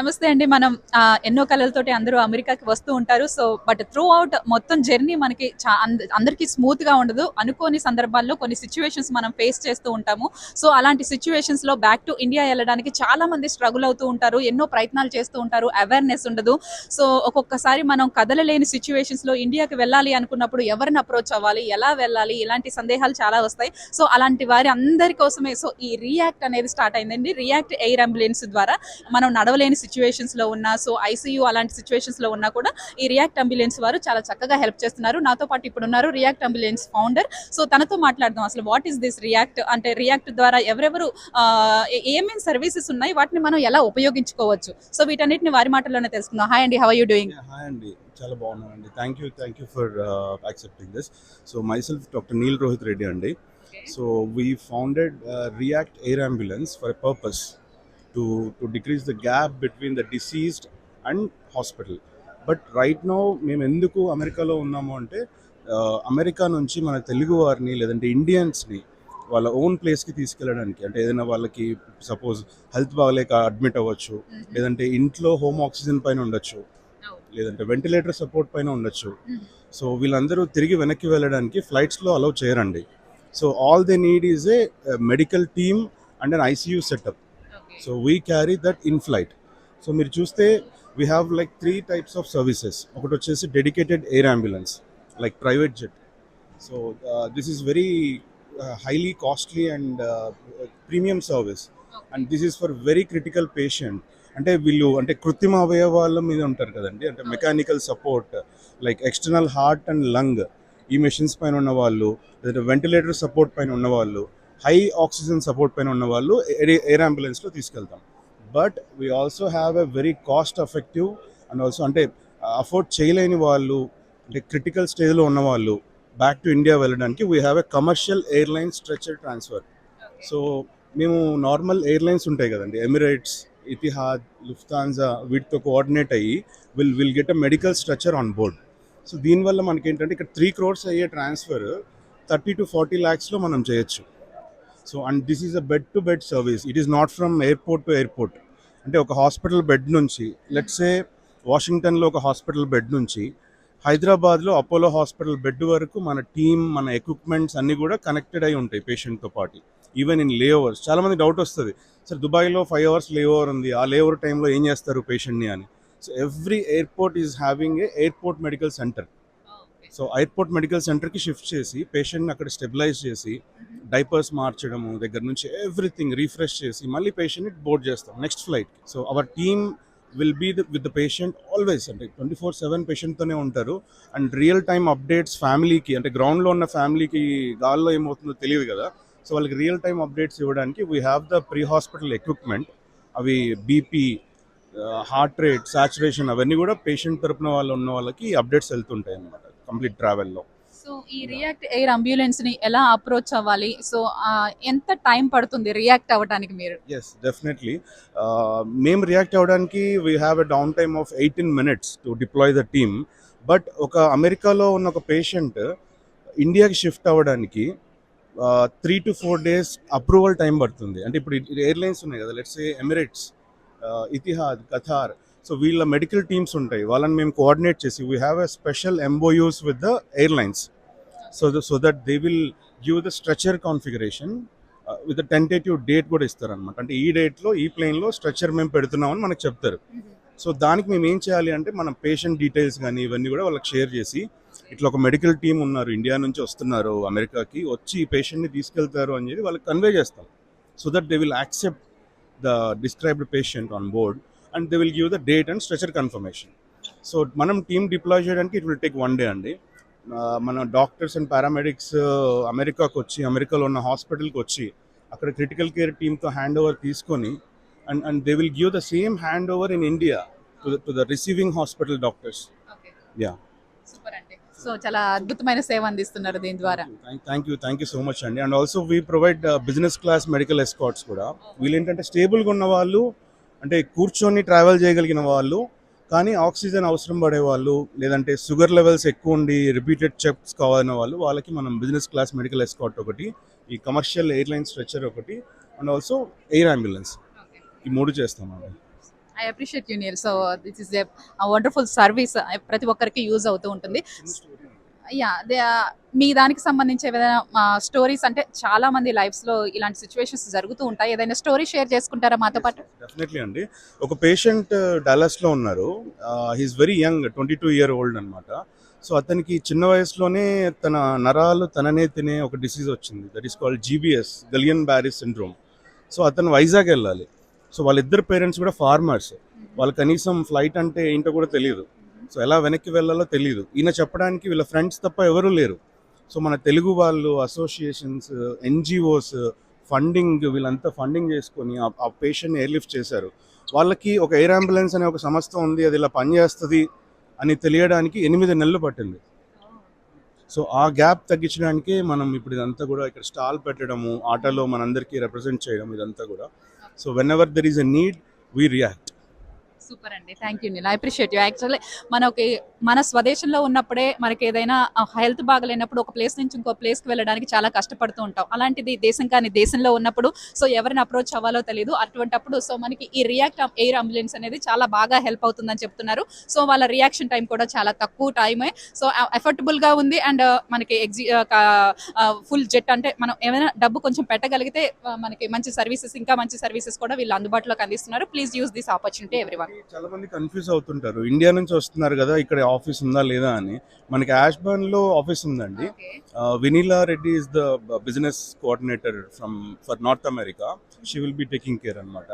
నమస్తే అండి. మనం ఎన్నో కలలతోటి అందరూ అమెరికాకి వస్తూ ఉంటారు. సో, బట్ త్రూ ఔట్ మొత్తం జర్నీ మనకి అందరికీ స్మూత్‌గా ఉండదు. అనుకోని సందర్భాల్లో కొన్ని సిట్యుయేషన్స్ మనం ఫేస్ చేస్తూ ఉంటాము. సో, అలాంటి సిట్యుయేషన్స్‌లో బ్యాక్ టు ఇండియా ఎళ్ళడానికి చాలా మంది స్ట్రగుల్ అవుతూ ఉంటారు. ఎన్నో ప్రయత్నాలు చేస్తూ ఉంటారు. అవేర్‌నెస్ ఉండదు. సో, ఒక్కొక్కసారి మనం కదలలేని సిట్యుయేషన్స్‌లో ఇండియాకి వెళ్ళాలి అనుకున్నప్పుడు ఎవరిని అప్రోచ్ అవ్వాలి? ఎలా వెళ్ళాలి? ఇలాంటి సందేహాలు చాలా వస్తాయి. సో, అలాంటి వారి అందరి కోసమే ఈ రియాక్ట్ అనేది స్టార్ట్ అయిందండి. రియాక్ట్ ఎయిర్ అంబులెన్స్ ద్వారా మనం నడవలేని సిచ్యువేషన్స్లో ఉన్నా, సో ఐసీయూ అలాంటి సిచ్యువేషన్స్లో ఉన్నా కూడా ఈ రియాక్ట్ అంబులెన్స్ వారు చాలా చక్కగా హెల్ప్ చేస్తున్నారు. నాతో పాటు ఇప్పుడు ఉన్నారు రియాక్ట్ అంబులెన్స్ ఫౌండర్. సో తనతో మాట్లాడదాం. అసలు వాట్ ఈస్ దిస్ రియాక్ట్, అంటే రియాక్ట్ ద్వారా ఎవరెవరు ఏమేమి సర్వీసెస్ ఉన్నాయి, వాటిని మనం ఎలా ఉపయోగించుకోవచ్చు, సో వీటన్నిటిని వారి మాటల్లోనే తెలుసుకుందాం. హాయ్ అండి, how are you doing? Hi అండి, చాలా బాగున్నానండి. Thank you for accepting this. So myself doctor Neil Rohit Reddy అండి. So we founded React Air Ambulance for a purpose to decrease the gap between the deceased and hospital. But right now మేము ఎందుకు అమెరికాలో ఉన్నాము అంటే America నుంచి మన తెలుగు వారిని లేదంటే ఇండియన్స్ని వాళ్ళ ఓన్ ప్లేస్కి తీసుకెళ్ళడానికి, అంటే ఏదైనా వాళ్ళకి సపోజ్ హెల్త్ బాగలేక అడ్మిట్ అవ్వచ్చు, లేదంటే ఇంట్లో హోమ్ ఆక్సిజన్ పైన ఉండొచ్చు, లేదంటే వెంటిలేటర్ సపోర్ట్ పైన ఉండొచ్చు. సో వీళ్ళందరూ తిరిగి వెనక్కి వెళ్ళడానికి ఫ్లైట్స్లో అలౌ చేయరండి. So all they need is a medical team and an ICU setup. So we carry that in flight. So మీరు చూస్తే we have like 3 types of services. ఒకటి వచ్చేసి dedicated air ambulance like private jet. So this is very highly costly and premium service. And this is for very critical patient. అంటే వీళ్ళు అంటే కృత్రిమ అవయవాల మీద ఉంటారు కదండి, అంటే mechanical support like external heart and lung, ఈ మెషిన్స్ పైన ఉన్న వాళ్ళు, లేదంటే వెంటిలేటర్ సపోర్ట్ పైన ఉన్నవాళ్ళు, హై ఆక్సిజన్ సపోర్ట్ పైన ఉన్న వాళ్ళు ఎయిర్ అంబులెన్స్లో తీసుకెళ్తాం. But we also have a very cost effective and also అంటే అఫోర్డ్ చేయలేని వాళ్ళు, అంటే క్రిటికల్ స్టేజ్లో ఉన్న వాళ్ళు బ్యాక్ టు ఇండియా వెళ్ళడానికి we have a commercial airline stretcher transfer. So మేము నార్మల్ ఎయిర్లైన్స్ ఉంటాయి కదండి, ఎమిరేట్స్, ఇతిహాద్, లుఫ్తాన్జా, వీటితో కోఆర్డినేట్ అయ్యి will get a medical stretcher on board. So దీనివల్ల మనకి ఏంటంటే ఇక్కడ 3 crores అయ్యే ట్రాన్స్ఫర్ 30 to 40 lakhsలో మనం చేయొచ్చు. So and this is a bed to bed service. It is not from airport to airport. అంటే ఒక హాస్పిటల్ బెడ్ నుంచి, లెట్సే వాషింగ్టన్లో ఒక హాస్పిటల్ బెడ్ నుంచి హైదరాబాద్లో అపోలో హాస్పిటల్ బెడ్ వరకు మన టీమ్, మన ఎక్విప్మెంట్స్ అన్నీ కూడా కనెక్టెడ్ అయి ఉంటాయి పేషెంట్తో పాటు. ఈవెన్ ఇన్ లే ఓవర్స్, చాలామంది డౌట్ వస్తుంది, సార్ దుబాయ్లో 5 hours లే ఓవర్ ఉంది, ఆ లే ఓవర్ టైంలో ఏం చేస్తారు పేషెంట్ని అని. So every airport is having a airport medical centre. So airport medical సెంటర్కి షిఫ్ట్ చేసి పేషెంట్ని అక్కడ స్టెబిలైజ్ చేసి డైపర్స్ మార్చడము దగ్గర నుంచి ఎవ్రీథింగ్ రీఫ్రెష్ చేసి మళ్ళీ పేషెంట్ని బోర్డ్ చేస్తాం నెక్స్ట్ ఫ్లైట్కి. So our team will be with the patient always, అంటే 24/7 పేషెంట్తోనే ఉంటారు. అండ్ రియల్ టైమ్ అప్డేట్స్ ఫ్యామిలీకి, అంటే గ్రౌండ్లో ఉన్న ఫ్యామిలీకి గాల్లో ఏమవుతుందో తెలియదు కదా, సో వాళ్ళకి రియల్ టైమ్ అప్డేట్స్ ఇవ్వడానికి we have the pre hospital equipment. అవి బీపీ, హార్ట్ రేట్, సాచురేషన్, అవన్నీ కూడా పేషెంట్ తరపున వాళ్ళు ఉన్న వాళ్ళకి అప్డేట్స్ వెళ్తుంటాయి అన్నమాట కంప్లీట్ ట్రావెల్లో. సో ఈ రియాక్ట్ ఎయిర్ అంబులెన్స్ ని ఎలా అప్రోచ్ అవ్వాలి? సో ఎంత టైం పడుతుంది రియాక్ట్ అవ్వడానికి మీరు? Yes, definitely. మేము రియాక్ట్ అవ్వడానికి we have a down time of 18 minutes to deploy the team. But ఒక అమెరికాలో ఉన్న ఒక పేషెంట్ ఇండియాకి షిఫ్ట్ అవ్వడానికి 3 to 4 days అప్రూవల్ టైం పడుతుంది. అంటే ఇప్పుడు ఎయిర్లైన్స్ ఉన్నాయి కదా, let's say Emirates, Etihad, Qatar, so వీళ్ళ మెడికల్ టీమ్స్ ఉంటాయి, వాళ్ళని మేము కోఆర్డినేట్ చేసి we have a special MOUs with the airlines. So that they will give the stretcher configuration with tentative date కూడా ఇస్తారనమాట. అంటే ఈ డేట్లో ఈ ప్లేన్లో స్ట్రెచర్ మేము పెడుతున్నామని మనకు చెప్తారు. సో దానికి మేము ఏం చేయాలి అంటే మన పేషెంట్ డీటెయిల్స్ కానీ ఇవన్నీ కూడా వాళ్ళకి షేర్ చేసి, ఇట్లా ఒక మెడికల్ టీమ్ ఉన్నారు, ఇండియా నుంచి వస్తున్నారు అమెరికాకి, వచ్చి ఈ పేషెంట్ని తీసుకెళ్తారు అని చెప్పి వాళ్ళకి కన్వే చేస్తాం. So that they will accept the described patient on board and they will give the date and stretcher confirmation. So మనం టీమ్ డిప్లాయ్ చేయడానికి ఇట్ విల్ టేక్ 1 day అండి. మన డాక్టర్స్ అండ్ పారామెడిక్స్ అమెరికాకు వచ్చి, అమెరికాలో ఉన్న హాస్పిటల్కి వచ్చి అక్కడ క్రిటికల్ కేర్ టీమ్తో హ్యాండ్ ఓవర్ తీసుకొని and they will give the same hand over in India to the receiving hospital doctors. Yeah, super అండి. సో చాలా అద్భుతమైన సేవ అందిస్తున్నారు దీని ద్వారా. థ్యాంక్ యూ సో మచ్ అండి. And also we provide business class medical escorts కూడా. వీళ్ళు ఏంటంటే స్టేబుల్గా ఉన్న వాళ్ళు, అంటే కూర్చొని ట్రావెల్ చేయగలిగిన వాళ్ళు, కానీ ఆక్సిజన్ అవసరం పడే వాళ్ళు, లేదంటే షుగర్ లెవెల్స్ ఎక్కువ ఉండి రిపీటెడ్ చెక్స్ కావాలన్న వాళ్ళు, వాళ్ళకి మనం బిజినెస్ క్లాస్ మెడికల్ ఎస్కార్ట్ ఒకటి, ఈ కమర్షియల్ ఎయిర్లైన్ స్ట్రెచర్ ఒకటి, అండ్ ఆల్సో ఎయిర్ అంబులెన్స్, ఈ 3 చేస్తామండి. I appreciate you Neel. So this is a wonderful service, ప్రతి ఒక్కరికి యూజ్ అవుతూ ఉంటుంది. యా, మీ దానికి సంబంధించి ఏదైనా స్టోరీస్, అంటే చాలా మంది లైఫ్స్ లో ఇలాంటి సిచ్యువేషన్స్ జరుగుతూ ఉంటాయి, ఏదైనా స్టోరీ షేర్ చేసుకుంటారా మాతో పాటు? డెఫినెట్లీ అండి. ఒక పేషెంట్ డాలస్లో ఉన్నారు. హీస్ వెరీ యంగ్, 22-year-old అనమాట. సో అతనికి చిన్న వయసులోనే తన నరాలు తననే తినే ఒక డిసీజ్ వచ్చింది. That is called GBS, Guillain Barre syndrome. So అతను వైజాగ్ వెళ్ళాలి. సో వాళ్ళిద్దరు పేరెంట్స్ కూడా ఫార్మర్స్. వాళ్ళు కనీసం ఫ్లైట్ అంటే ఏంటో కూడా తెలియదు. సో ఎలా వెనక్కి వెళ్ళాలో తెలియదు. ఈయన చెప్పడానికి వీళ్ళ ఫ్రెండ్స్ తప్ప ఎవరూ లేరు. సో మన తెలుగు వాళ్ళు, అసోసియేషన్స్, ఎన్జిఓస్ ఫండింగ్, వీళ్ళంతా ఫండింగ్ చేసుకొని ఆ పేషెంట్ని ఎయిర్లిఫ్ట్ చేశారు. వాళ్ళకి ఒక ఎయిర్ అంబులెన్స్ అనే ఒక సంస్థ ఉంది, అది ఇలా పనిచేస్తుంది అని తెలియడానికి 8 నెలలు పట్టింది. సో ఆ గ్యాప్ తగ్గించడానికి మనం ఇప్పుడు ఇదంతా కూడా ఇక్కడ స్టాల్ పెట్టడము, ఆటోలో మనందరికీ రిప్రజెంట్ చేయడం, ఇదంతా కూడా. So whenever there is a need we react. Super అండి, thank you Neil, I appreciate you. Actually మన స్వదేశంలో ఉన్నప్పుడే మనకి ఏదైనా హెల్త్ బాగలేనప్పుడు ఒక ప్లేస్ నుంచి ఇంకో ప్లేస్కి వెళ్ళడానికి చాలా కష్టపడుతూ ఉంటాం. అలాంటిది దేశం కాని దేశంలో ఉన్నప్పుడు సో ఎవరిని అప్రోచ్ అవ్వాలో తెలియదు. అటువంటప్పుడు సో మనకి ఈ రియాక్ట్ ఎయిర్ అంబులెన్స్ అనేది చాలా బాగా హెల్ప్ అవుతుందని చెప్తున్నారు. సో వాళ్ళ రియాక్షన్ టైం కూడా చాలా తక్కువ టైమే. సో ఎఫర్టబుల్గా ఉంది. అండ్ మనకి ఫుల్ జెట్, అంటే మనం ఏమైనా డబ్బు కొంచెం పెట్టగలిగితే మనకి మంచి సర్వీసెస్, ఇంకా మంచి సర్వీసెస్ కూడా వీళ్ళు అందుబాటులోకి అందిస్తున్నారు. Please use this opportunity everyone. చాలా మంది కన్ఫ్యూజ్ అవుతుంటారు, ఇండియా నుంచి వస్తున్నారు కదా, ఇక్కడ ఆఫీస్ ఉందా లేదా అని. మనకి యాష్బర్న్ లో ఆఫీస్ ఉందండి. Vinila Reddy is the business coordinator for north America. She will be taking care అన్నమాట.